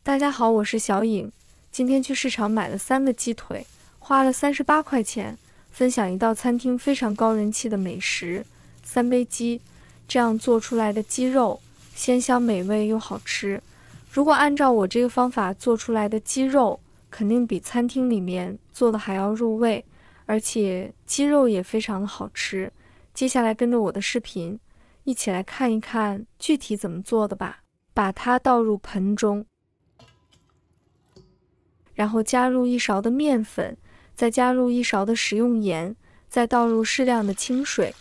大家好，我是小颖。今天去市场买了3个鸡腿，花了38块钱，分享一道餐厅非常高人气的美食——三杯鸡。这样做出来的鸡肉鲜香美味又好吃。如果按照我这个方法做出来的鸡肉，肯定比餐厅里面做的还要入味，而且鸡肉也非常的好吃。接下来跟着我的视频，一起来看一看具体怎么做的吧。把它倒入盆中，然后加入1勺的面粉，再加入1勺的食用盐，再倒入适量的清水。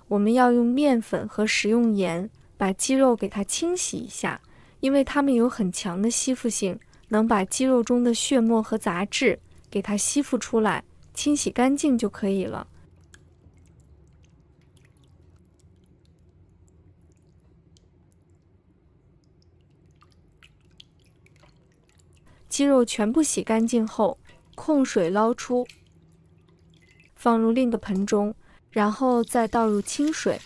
我们要用面粉和食用盐把鸡肉给它清洗一下，因为它们有很强的吸附性，能把鸡肉中的血沫和杂质给它吸附出来，清洗干净就可以了。鸡肉全部洗干净后，控水捞出，放入另一个盆中，然后再倒入清水，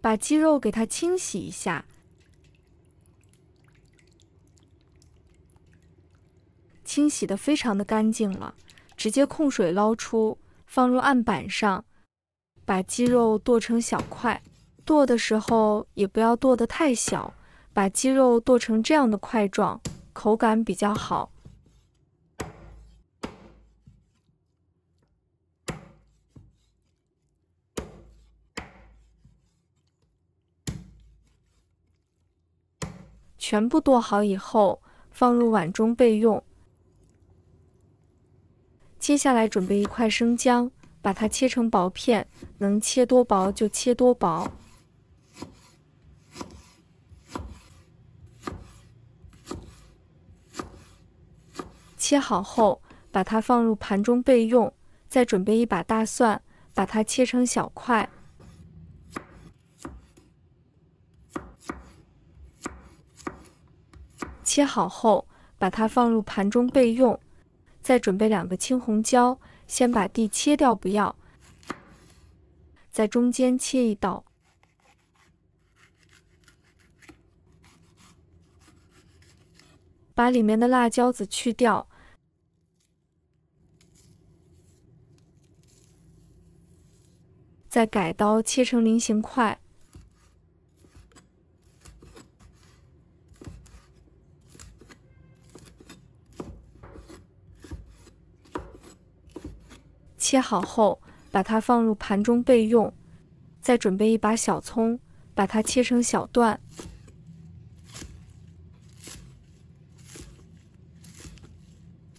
把鸡肉给它清洗一下。清洗得非常的干净了，直接控水捞出，放入案板上，把鸡肉剁成小块。剁的时候也不要剁得太小，把鸡肉剁成这样的块状，口感比较好。全部剁好以后，放入碗中备用。接下来准备1块生姜，把它切成薄片，能切多薄就切多薄。切好后，把它放入盘中备用。再准备1把大蒜，把它切成小块。切好后，把它放入盘中备用。再准备2个青红椒，先把蒂切掉不要，在中间切1刀。把里面的辣椒籽去掉，再改刀切成菱形块。切好后，把它放入盘中备用。再准备1把小葱，把它切成小段。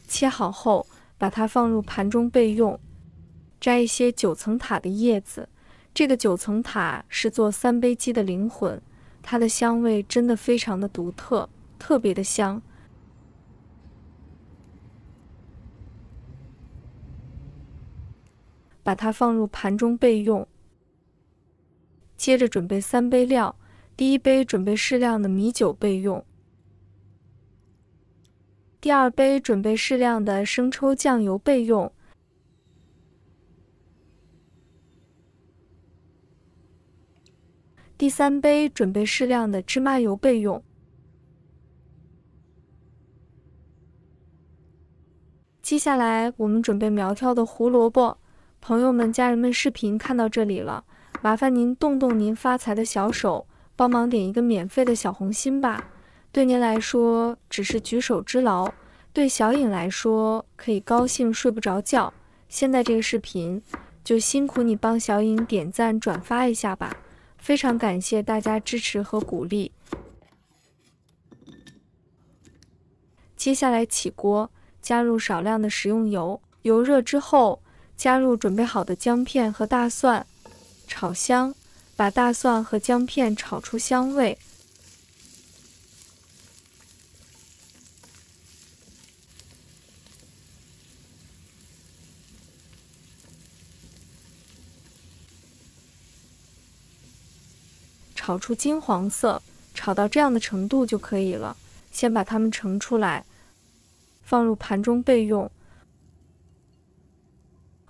切好后，把它放入盘中备用。摘一些9层塔的叶子，这个9层塔是做三杯鸡的灵魂，它的香味真的非常的独特，特别的香。把它放入盘中备用。接着准备3杯料，第1杯准备适量的米酒备用。第2杯准备适量的生抽酱油备用。第3杯准备适量的芝麻油备用。接下来我们准备苗条的胡萝卜。朋友们、家人们，视频看到这里了，麻烦您动动您发财的小手，帮忙点一个免费的小红心吧。对您来说只是举手之劳，对小颖来说可以高兴睡不着觉。现在这个视频就辛苦你帮小颖点赞转发一下吧，非常感谢大家支持和鼓励。接下来起锅，加入少量的食用油，油热之后加入准备好的姜片和大蒜，炒香，把大蒜和姜片炒出香味。炒出金黄色，炒到这样的程度就可以了。先把它们盛出来，放入盘中备用。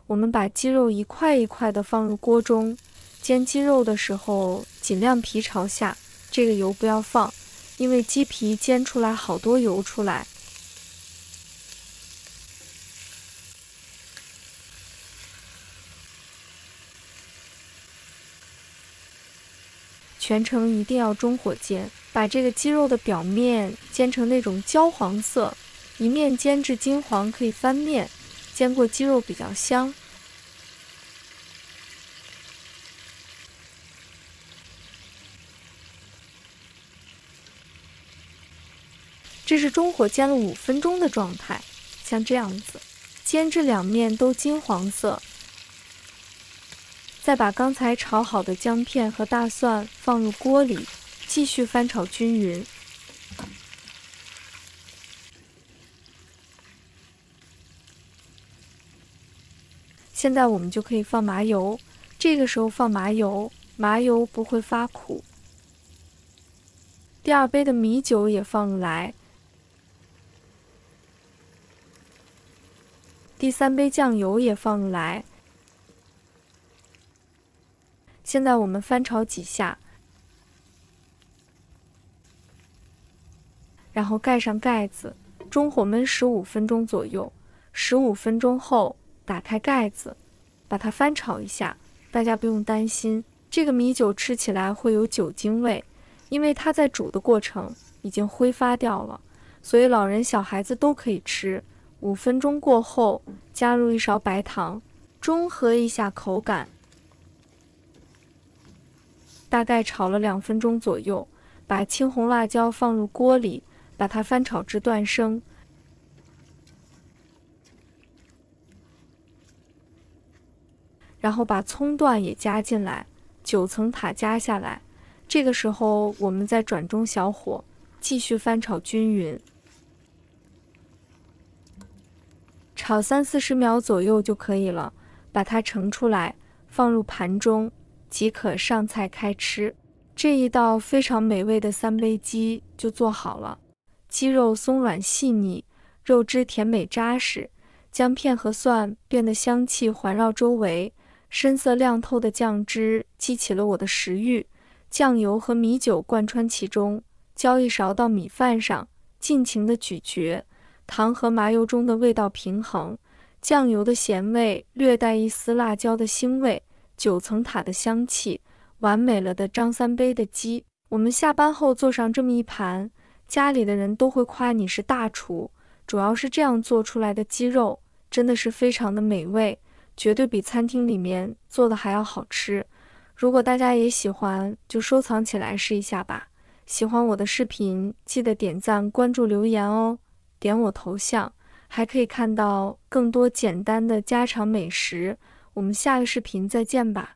我们把鸡肉一块一块的放入锅中，煎鸡肉的时候尽量皮朝下，这个油不要放，因为鸡皮煎出来好多油出来。全程一定要中火煎，把这个鸡肉的表面煎成那种焦黄色，一面煎至金黄可以翻面，煎过鸡肉比较香。这是中火煎了5分钟的状态，像这样子，煎至两面都金黄色。再把刚才炒好的姜片和大蒜放入锅里，继续翻炒均匀。现在我们就可以放麻油，这个时候放麻油，麻油不会发苦。第2杯的米酒也放入来。第3杯酱油也放入来。现在我们翻炒几下，然后盖上盖子，中火焖15分钟左右。15分钟后打开盖子，把它翻炒一下。大家不用担心，这个米酒吃起来会有酒精味，因为它在煮的过程已经挥发掉了，所以老人小孩子都可以吃。5分钟过后，加入1勺白糖，中和一下口感。大概炒了2分钟左右，把青红辣椒放入锅里，把它翻炒至断生。然后把葱段也加进来，9层塔加下来。这个时候我们再转中小火，继续翻炒均匀。炒30-40秒左右就可以了，把它盛出来，放入盘中。即可上菜开吃，这一道非常美味的3杯鸡就做好了。鸡肉松软细腻，肉汁甜美扎实，姜片和蒜变得香气环绕周围，深色亮透的酱汁激起了我的食欲。酱油和米酒贯穿其中，浇1勺到米饭上，尽情的咀嚼。糖和麻油中的味道平衡，酱油的咸味略带一丝辣椒的腥味。9层塔的香气，完美了的张3杯的鸡。我们下班后做上这么一盘，家里的人都会夸你是大厨。主要是这样做出来的鸡肉真的是非常的美味，绝对比餐厅里面做的还要好吃。如果大家也喜欢，就收藏起来试一下吧。喜欢我的视频，记得点赞、关注、留言哦。点我头像，还可以看到更多简单的家常美食。我们下个视频再见吧。